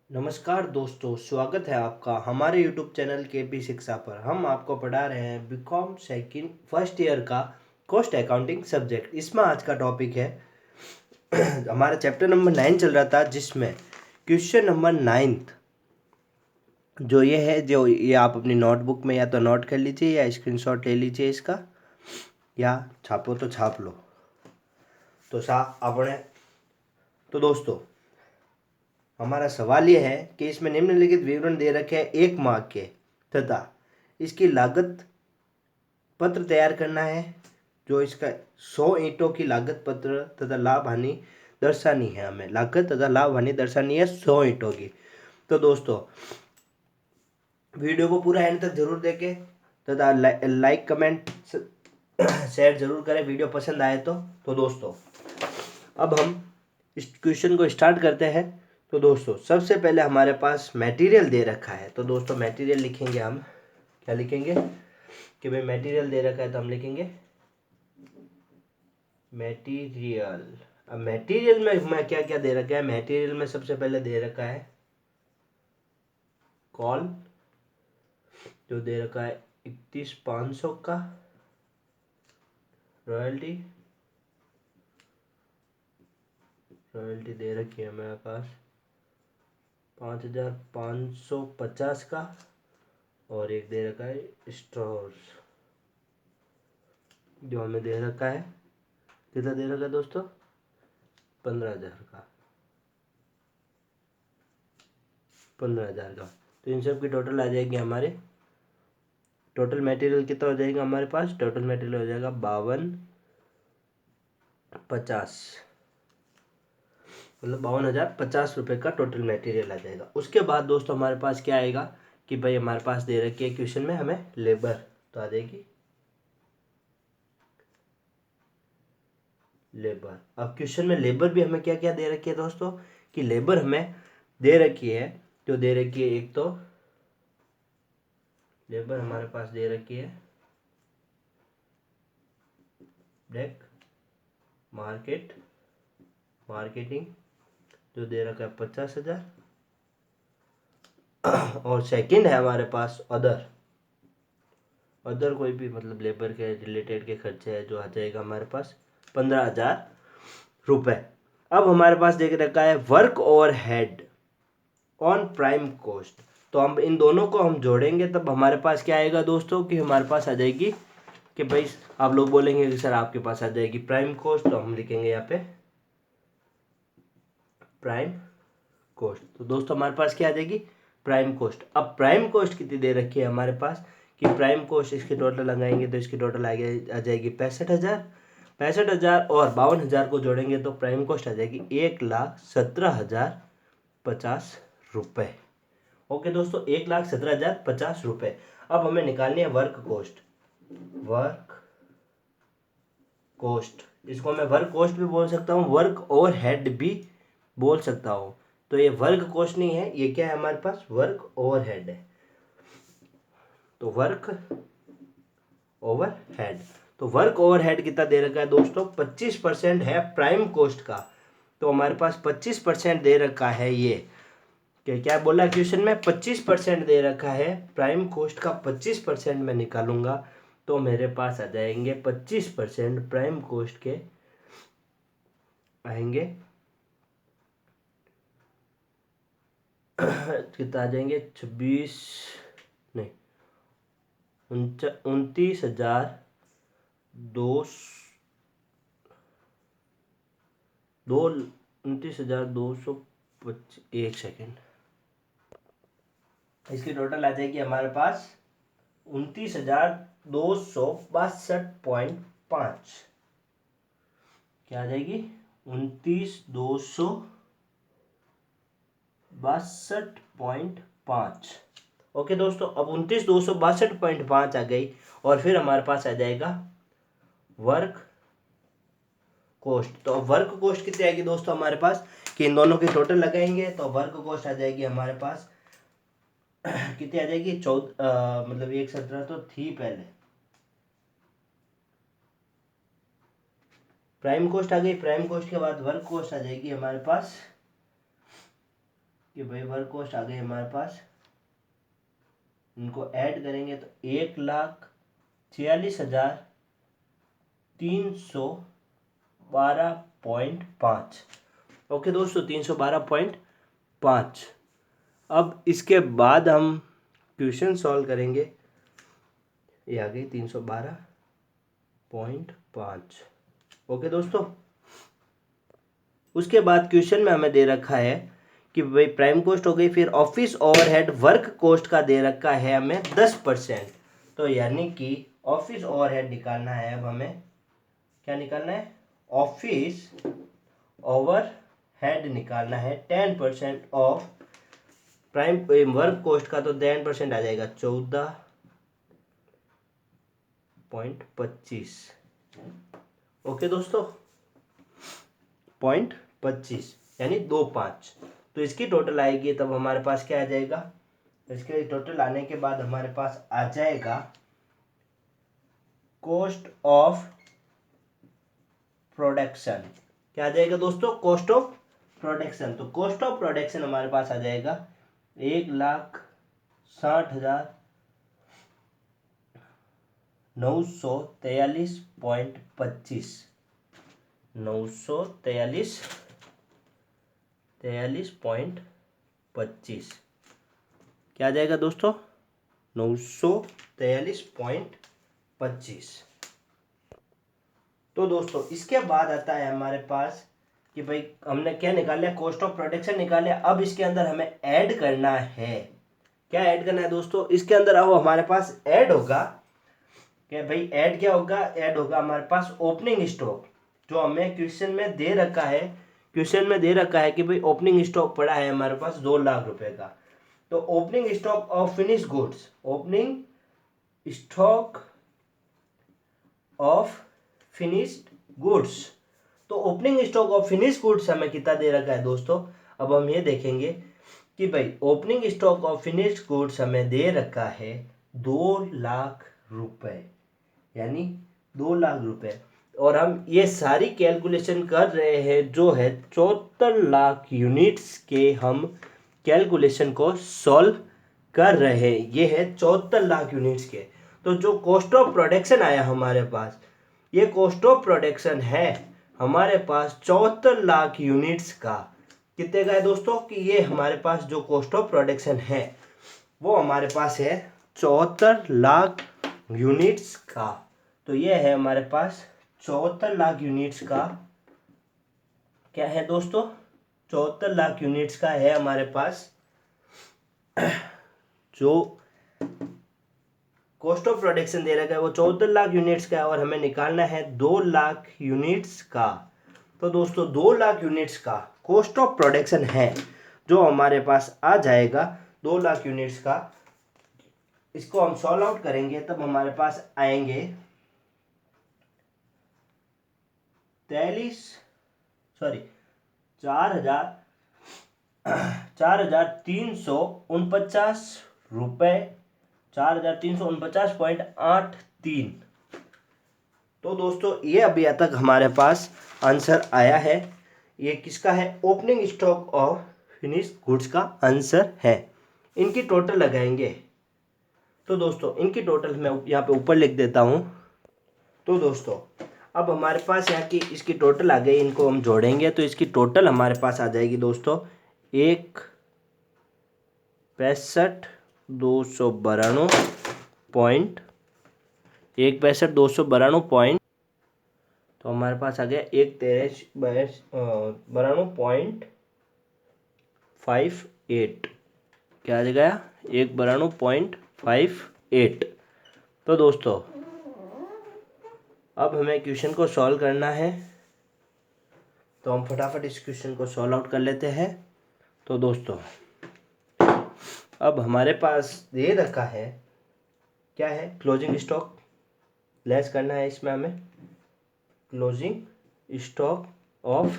नमस्कार दोस्तों, स्वागत है आपका हमारे YouTube चैनल के शिक्षा पर। हम आपको पढ़ा रहे हैं बीकॉम सेकंड फर्स्ट ईयर का कॉस्ट अकाउंटिंग सब्जेक्ट। इसमें आज का टॉपिक है हमारा चैप्टर नंबर 9 चल रहा था, जिसमें क्वेश्चन नंबर 9 जो ये है, जो ये आप अपनी नोटबुक में या तो नोट कर लीजिए या स्क्रीनशॉट ले लीजिए इसका, या छापो तो छाप लो। तो दोस्तों हमारा सवाल ये है कि इसमें निम्नलिखित विवरण दे रखे हैं 1 माह के, तथा इसकी लागत पत्र तैयार करना है। जो इसका 100 ईंटों की लागत पत्र तथा लाभ हानि दर्शानी है। हमें लागत तथा लाभ हानि दर्शानी है 100 ईंटों की। तो दोस्तों वीडियो को पूरा एंड तक जरूर देखें तथा लाइक कमेंट शेयर जरूर करें वीडियो पसंद आए तो दोस्तों अब हम इस क्वेश्चन को स्टार्ट करते हैं। तो दोस्तों सबसे पहले हमारे पास मटेरियल दे रखा है। तो दोस्तों मटेरियल लिखेंगे, हम क्या लिखेंगे कि भाई मटेरियल दे रखा है, तो हम लिखेंगे मटेरियल। अब मटेरियल में क्या क्या दे रखा है? मटेरियल में सबसे पहले दे रखा है कॉल, जो दे रखा है 31,500 का। रॉयल्टी दे रखी है हमारे पास 5,550 का। और एक दे रखा है स्टोर्स, जो हमें दे रखा है, कितना दे रखा है दोस्तों? 15,000 का। 15,000 का। तो इन सब की टोटल आ जाएगी हमारे, टोटल मटेरियल कितना हो जाएगा हमारे पास? टोटल मटेरियल हो जाएगा 52,50, मतलब 52,050 रुपये का टोटल मटेरियल आ जाएगा। उसके बाद दोस्तों हमारे पास क्या आएगा कि भाई हमारे पास दे रखी है क्वेश्चन में हमें लेबर, तो आ जाएगी लेबर। अब क्वेश्चन में लेबर भी हमें क्या क्या दे रखी है दोस्तों? कि लेबर हमें दे रखी है, जो दे रखी है, एक तो लेबर हमारे पास दे रखी है ब्लैक मार्केटिंग, जो दे रखा है 50,000। और सेकंड है हमारे पास अदर कोई भी मतलब लेबर के रिलेटेड के खर्चे है, जो आ जाएगा हमारे पास 15,000 रुपये। अब हमारे पास देख रखा है work over head on prime cost. तो हम इन दोनों को हम जोड़ेंगे, तब हमारे पास क्या आएगा दोस्तों कि हमारे पास आ जाएगी कि भाई आप लोग बोलेंगे कि सर आपके पास आ जाएगी प्राइम कॉस्ट, तो हम लिखेंगे यहाँ पे प्राइम कॉस्ट। तो दोस्तों हमारे पास क्या आ जाएगी? Prime cost. अब प्राइम कॉस्ट कितनी दे रखी है हमारे पास कि प्राइम कॉस्ट इसकी टोटल लगाएंगे तो इसकी टोटल आ जाएगी 65,000। 65,000 और 52,000 को जोड़ेंगे तो प्राइम कॉस्ट आ जाएगी 1,17,050 रुपये। ओके दोस्तों, 1,17,050 रुपये। अब हमें निकालनी है वर्क कॉस्ट। इसको मैं वर्क कॉस्ट भी बोल सकता हूँ, वर्क ओवर हेड भी बोल सकता हूँ। तो ये वर्क कॉस्ट नहीं है, ये क्या है हमारे पास? वर्क ओवर हेड है। तो वर्क ओवर हेड, तो वर्क ओवर हेड कितना दे रखा है दोस्तों? 25% है प्राइम कॉस्ट का। तो हमारे पास 25% दे रखा है। ये क्या बोला क्वेश्चन में? 25% दे रखा है प्राइम कॉस्ट का। 25% मैं निकालूंगा तो मेरे पास आ जाएंगे 25% प्राइम कॉस्ट के आएंगे कितना आ जाएंगे? 26 नहीं 29,200 एक सेकेंड, इसकी टोटल आ जाएगी हमारे पास 29,262.5। क्या आ जाएगी? 29,262.5। ओके दोस्तों, अब 29,262.5 आ गई। और फिर हमारे पास आ जाएगा वर्क कॉस्ट। तो अब वर्क कॉस्ट कितनी आएगी दोस्तों हमारे पास कि इन दोनों की टोटल लगाएंगे तो वर्क कॉस्ट आ जाएगी हमारे पास कितनी आ जाएगी? 14, मतलब 1,17 तो थी पहले। प्राइम कॉस्ट आ गई, प्राइम कॉस्ट के बाद वर्क कॉस्ट आ जाएगी हमारे पास कि भाई वर्क कॉस्ट आ गई हमारे पास, इनको ऐड करेंगे तो 1,46,312.5। ओके दोस्तों, 312.5। अब इसके बाद हम क्वेश्चन सॉल्व करेंगे। ये आ गई 312.5। ओके दोस्तों, उसके बाद क्वेश्चन में हमें दे रखा है कि भाई प्राइम कॉस्ट हो गई, फिर ऑफिस ओवरहेड वर्क कॉस्ट का दे रखा है हमें 10%। तो यानी कि ऑफिस ओवरहेड निकालना है। अब हमें क्या निकालना है? ऑफिस ओवरहेड निकालना है 10% ऑफ प्राइम वर्क कॉस्ट का। तो 10% आ जाएगा 14.25। ओके दोस्तों, 0.25 यानी 25। तो इसकी टोटल आएगी, तब हमारे पास क्या आ जाएगा? इसके टोटल आने के बाद हमारे पास आ जाएगा कॉस्ट ऑफ प्रोडक्शन। क्या आ जाएगा दोस्तों? Cost of production. तो कॉस्ट ऑफ प्रोडक्शन हमारे पास आ जाएगा 1,60,943.25। 943.25 क्या आ जाएगा दोस्तों? 943.25। तो दोस्तों इसके बाद आता है हमारे पास कि भाई हमने क्या निकाल लिया? कॉस्ट ऑफ प्रोडक्शन निकाल लिया। अब इसके अंदर हमें ऐड करना है। क्या ऐड करना है दोस्तों? इसके अंदर अब हमारे पास ऐड होगा क्या भाई? ऐड क्या होगा? ऐड होगा हमारे पास ओपनिंग स्टॉक, जो हमें क्वेश्चन में दे रखा है। क्वेश्चन में दे रखा है कि भाई ओपनिंग स्टॉक पड़ा है हमारे पास 2 लाख रुपए का। तो opening stock of finish goods, opening stock of finished goods. तो opening stock of finish goods हमें कितना दे रखा है दोस्तों? अब हम ये देखेंगे कि भाई opening stock of finish goods हमें दे रखा है 2 लाख रुपए, यानी 2 लाख रुपए। और हम ये सारी कैलकुलेशन कर रहे हैं जो है 74 लाख यूनिट्स के हम कैलकुलेशन को सॉल्व कर रहे हैं। ये है 74 लाख यूनिट्स के। तो जो कॉस्ट ऑफ प्रोडक्शन आया हमारे पास, ये कॉस्ट ऑफ प्रोडक्शन है हमारे पास 74 लाख यूनिट्स का। कितने का है दोस्तों? कि ये हमारे पास जो कॉस्ट ऑफ प्रोडक्शन है वो हमारे पास है 74 लाख यूनिट्स का। तो ये है हमारे पास 74 लाख यूनिट्स का। क्या है दोस्तों? 74 लाख यूनिट्स का है हमारे पास जो कॉस्ट ऑफ प्रोडक्शन दे रखा है, वो 74 लाख यूनिट्स का है। और हमें निकालना है 2 लाख यूनिट्स का। तो दोस्तों 2 लाख यूनिट्स का कॉस्ट ऑफ प्रोडक्शन है जो हमारे पास आ जाएगा 2 लाख यूनिट्स का। इसको हम सॉल्व आउट करेंगे तब हमारे पास आएंगे 4,349 रुपए, 4,349.83। तो दोस्तों ये अभी तक हमारे पास आंसर आया है। ये किसका है? Opening stock of finish goods का आंसर है। इनकी टोटल लगाएंगे। तो दोस्तों इनकी टोटल मैं यहाँ पे ऊपर लिख देता हूँ। तो दोस्तों अब हमारे पास यहाँ की इसकी टोटल आ गई। इनको हम जोड़ेंगे तो इसकी टोटल हमारे पास आ जाएगी दोस्तों 1,65,292 तो हमारे पास आ गया 1,93,92.58। क्या आ गया? 1,92.58। तो दोस्तों अब हमें क्वेश्चन को सॉल्व करना है, तो हम फटाफट इस क्वेश्चन को सॉल्व आउट कर लेते हैं। तो दोस्तों अब हमारे पास दे रखा है, क्या है? क्लोजिंग स्टॉक लेस करना है। इसमें हमें closing stock of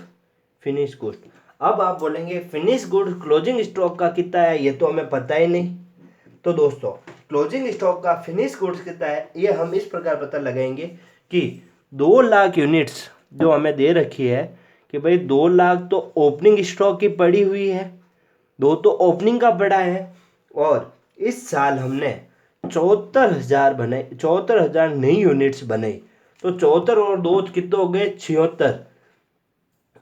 finish good. अब आप बोलेंगे फिनिश गुड क्लोजिंग स्टॉक का कितना है? ये तो हमें पता ही नहीं। तो दोस्तों क्लोजिंग स्टॉक का फिनिश गुड्स कितना है ये हम इस प्रकार पता लगाएंगे कि 2 लाख यूनिट्स जो हमें दे रखी है कि भाई 2 लाख तो ओपनिंग स्टॉक की पड़ी हुई है, दो तो ओपनिंग का पड़ा है, और इस साल हमने 74,000 बनाई, 74,000 नई यूनिट्स बनाई। तो 74 और 2 कितने हो गए, 76।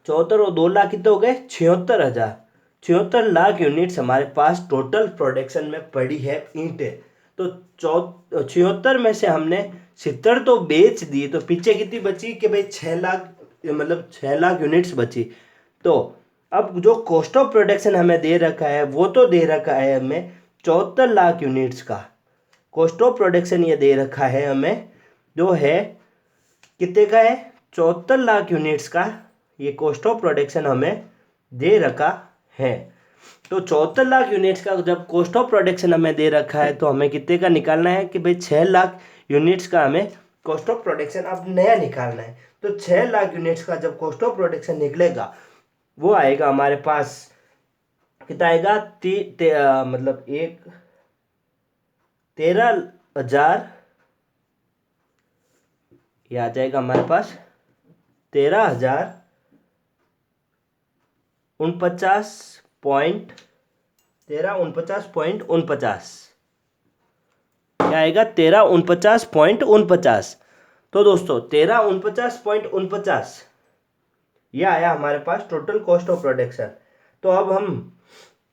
74 और 2 लाख कितने हो गए, 76,000। 76 लाख यूनिट्स हमारे पास टोटल प्रोडक्शन में पड़ी है ईंटें। तो 76 में से हमने 70 तो बेच दी, तो पीछे कितनी बची कि भाई 6 लाख, मतलब 6 लाख यूनिट्स बची। तो अब जो कॉस्ट ऑफ प्रोडक्शन हमें दे रखा है वो तो दे रखा है हमें 74 लाख यूनिट्स का कॉस्ट ऑफ प्रोडक्शन, ये दे रखा है हमें जो है कितने का है, 74 लाख यूनिट्स का ये कॉस्ट ऑफ प्रोडक्शन हमें दे रखा है। तो 74 लाख यूनिट्स का जब कॉस्ट ऑफ प्रोडक्शन हमें दे रखा है तो हमें कितने का निकालना है कि भाई 6 लाख यूनिट्स का हमें कॉस्ट ऑफ प्रोडक्शन अब नया निकालना है। तो 6 लाख यूनिट्स का जब कॉस्ट ऑफ प्रोडक्शन निकलेगा वो आएगा हमारे पास कितना आएगा, मतलब 13,000, ये आ जाएगा हमारे पास 13,049.49, क्या आएगा 13,49.49। तो दोस्तों 13,49.49 ये आया हमारे पास टोटल कॉस्ट ऑफ प्रोडक्शन। तो अब हम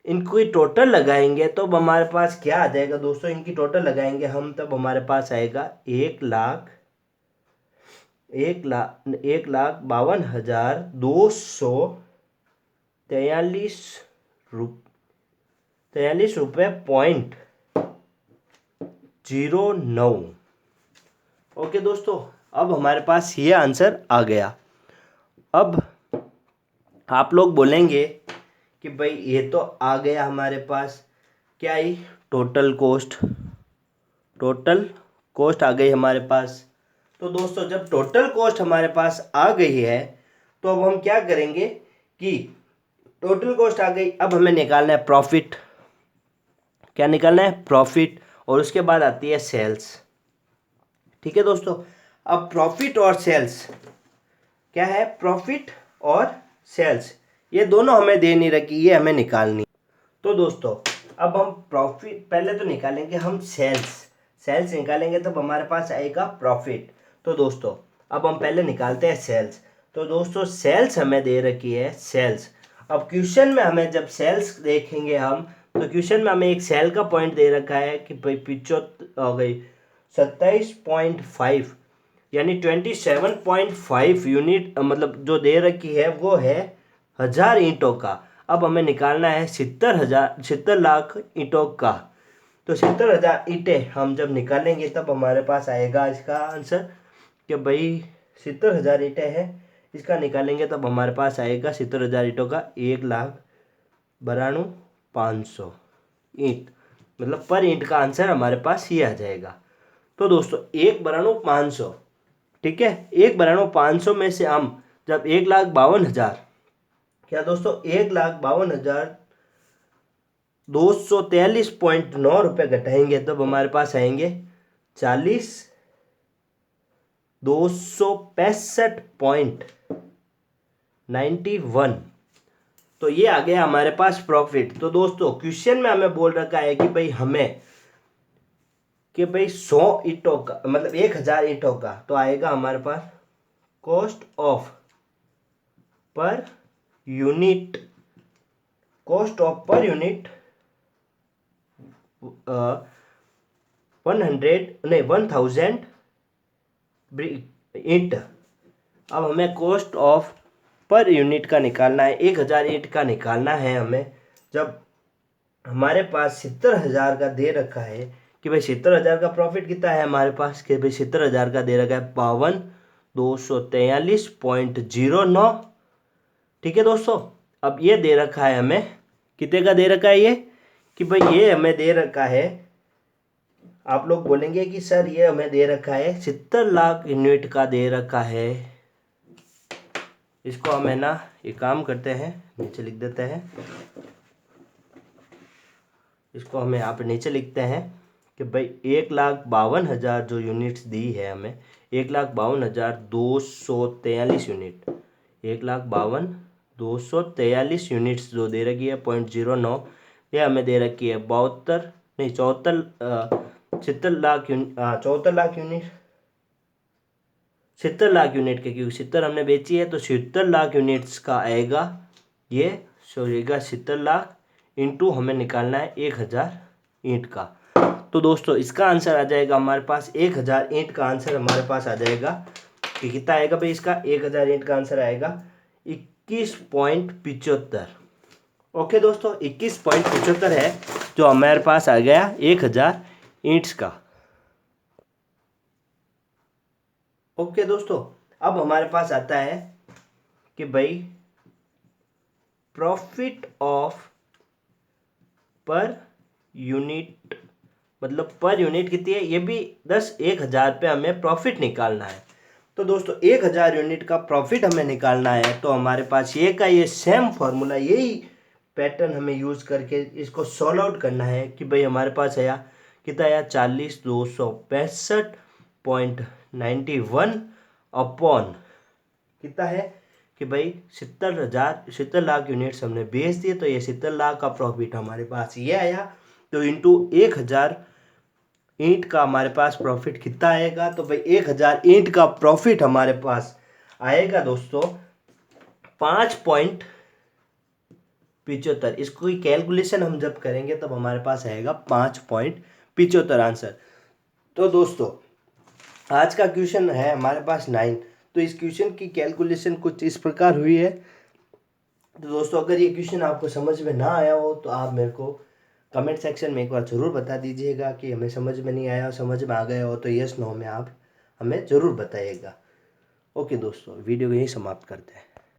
इनकी टोटल लगाएंगे तो अब हमारे पास क्या आ जाएगा दोस्तों, इनकी टोटल लगाएंगे हम तब हमारे पास आएगा 1,52,243 रुपये पॉइंट 09। ओके दोस्तों, अब हमारे पास ये आंसर आ गया। अब आप लोग बोलेंगे कि भाई ये तो आ गया हमारे पास, क्या आई, टोटल कॉस्ट आ गई हमारे पास। तो दोस्तों जब टोटल कॉस्ट हमारे पास आ गई है तो अब हम क्या करेंगे कि टोटल कॉस्ट आ गई, अब हमें निकालना है प्रॉफिट। क्या निकालना है, प्रॉफिट, और उसके बाद आती है सेल्स। ठीक है दोस्तों, अब प्रॉफिट और सेल्स क्या है, प्रॉफिट और सेल्स ये दोनों हमें दे नहीं रखी, ये हमें निकालनी। तो दोस्तों अब हम प्रॉफिट पहले तो निकालेंगे, हम सेल्स निकालेंगे तब हमारे पास आएगा प्रॉफिट। तो दोस्तों अब हम पहले निकालते हैं सेल्स। तो दोस्तों सेल्स हमें दे रखी है सेल्स। अब क्वेश्चन में हमें जब सेल्स देखेंगे हम, तो क्वेश्चन में हमें एक सेल का पॉइंट दे रखा है कि भाई 75 हो गई 27.5, यानी 27.5 यूनिट, मतलब जो दे रखी है वो है 1000 ईंटों का। अब हमें निकालना है 70 लाख ईंटों का। तो 70,000 ईंटें हम जब निकालेंगे तब हमारे पास आएगा इसका आंसर कि भाई 70,000 ईंटें हैं, इसका निकालेंगे तब हमारे पास आएगा 70,000 ईंटों का 1,92,500 ईंट, मतलब पर ईंट का आंसर हमारे पास ये आ जाएगा। तो दोस्तों 1,92,500, ठीक है, 1,92,500 में से हम जब 1,52,000, क्या दोस्तों 1,52,243.9 रुपये घटाएंगे तब हमारे पास आएंगे 40,265.91। तो ये आ गया हमारे पास प्रॉफिट। तो दोस्तों क्वेश्चन में हमें बोल रखा है कि भाई हमें कि भाई 100 ईंटों का, मतलब 1,000 ईंटों का, तो आएगा हमारे पास कॉस्ट ऑफ पर यूनिट 1,000 ईंट। अब हमें कॉस्ट ऑफ पर यूनिट का निकालना है, 1,000 ईंट का निकालना है हमें। जब हमारे पास 70,000 का दे रखा है कि भाई 70,000 का प्रॉफिट कितना है हमारे पास, कि भाई 70,000 का दे रखा है 52,243.09। ठीक है दोस्तों, अब ये दे रखा है हमें, कितने का दे रखा है ये, कि भाई ये हमें दे रखा है, आप लोग बोलेंगे कि सर ये हमें दे रखा है 70 लाख यूनिट का दे रखा है। इसको हमें ना ये काम करते हैं, नीचे लिख देते हैं, इसको हमें यहाँ पे नीचे लिखते हैं कि भाई 1,52,000 जो यूनिट्स दी है हमें, 1,52,243 यूनिट, 1,52,000 243 यूनिट्स जो दे रखी है 0.09, ये हमें दे रखी है 70 लाख यूनिट, 70 लाख यूनिट के, क्योंकि 70 हमने बेची है तो 70 लाख यूनिट्स का आएगा ये। सोचेगा 70 लाख इंटू हमें निकालना है 1000 ईंट का। तो दोस्तों इसका आंसर आ जाएगा हमारे पास 1000 ईंट का आंसर हमारे पास आ जाएगा कि कितना आएगा भाई इसका। 1000 ईंट का आंसर आएगा 21.75। ओके दोस्तों, 21.75 है जो हमारे पास आ गया 1000 ईंट्स का। ओके दोस्तों, अब हमारे पास आता है कि भाई प्रॉफिट ऑफ पर यूनिट, मतलब पर यूनिट कितनी है, ये भी 1000 पे हमें प्रॉफिट निकालना है। तो दोस्तों 1000 यूनिट का प्रॉफिट हमें निकालना है तो हमारे पास ये का ये सेम फॉर्मूला, यही पैटर्न हमें यूज़ करके इसको सॉल्व आउट करना है कि भाई हमारे पास आया कितना आया 40,265.91 अपॉन कितना है कि भाई 70 लाख यूनिट्स हमने बेच दिए, तो ये 70 लाख का प्रॉफिट हमारे पास ये आया। तो इंटू 1000 ईंट का हमारे पास प्रॉफिट कितना आएगा, तो भाई 1000 ईंट का प्रॉफिट हमारे पास आएगा दोस्तों 5.75। इसको कैलकुलेशन हम जब करेंगे तब हमारे पास आएगा 5.75 आंसर। तो दोस्तों आज का क्वेश्चन है हमारे पास 9। तो इस क्वेश्चन की कैलकुलेशन कुछ इस प्रकार हुई है। तो दोस्तों अगर ये क्वेश्चन आपको समझ में ना आया हो तो आप मेरे को कमेंट सेक्शन में एक बार ज़रूर बता दीजिएगा कि हमें समझ में नहीं आया, समझ में आ गया हो तो यस नो में आप हमें ज़रूर बताइएगा। ओके दोस्तों, वीडियो को यहीं समाप्त करते हैं।